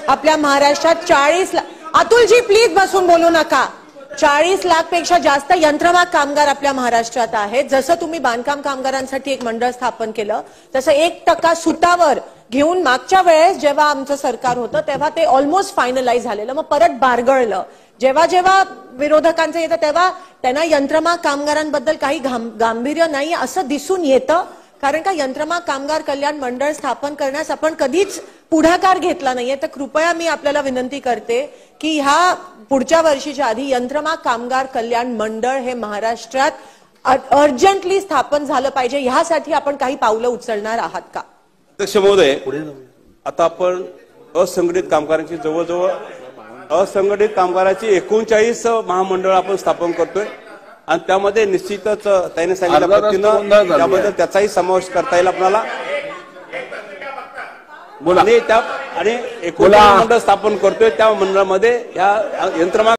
आपल्या महाराष्ट्रात 40 लाख, अतुलजी प्लीज बसून बोलू नका, 40 लाख पेक्षा जास्त यंत्रमाग कामगार आपल्या महाराष्ट्रात आहेत. जसं तुम्ही बांधकाम कामगारांसाठी एक मंडळ स्थापन केलं तसं 1% सुतावर घेऊन मागच्या वेळेस जेव्हा आमचं सरकार होतं तेव्हा ते ऑलमोस्ट फायनलाइज झालेलं, मग परत बारगळलं. जेव्हा जेव्हा विरोधकांचं येतं तेव्हा त्यांना यंत्रमाग कामगारांबद्दल काही गांभीर्य नाही असं दिसून येतं, कारण का यंत्रमाग कामगार कल्याण मंडळ स्थापन करण्यास आपण कधीच पुढाकार घेतला नाहीये. तर कृपया मी आपल्याला विनंती करते की ह्या पुढच्या वर्षीच्या आधी यंत्रमाग कामगार कल्याण मंडळ हे महाराष्ट्रात अर्जंटली स्थापन झालं पाहिजे. ह्यासाठी आपण काही पावलं उचलणार आहात का? अध्यक्ष महोदय, आता आपण असंघटित कामगारांची जवळजवळ असंघटित कामगारांची 39 महामंडळ आपण स्थापन करतोय आणि त्यामध्ये निश्चितच त्याने सांगितल्या पद्धतीनं त्याबद्दल त्याचाही समावेश करता येईल आपल्याला. आणि 19 मंडळ स्थापन करतोय, त्या मंडळामध्ये या यंत्रमाग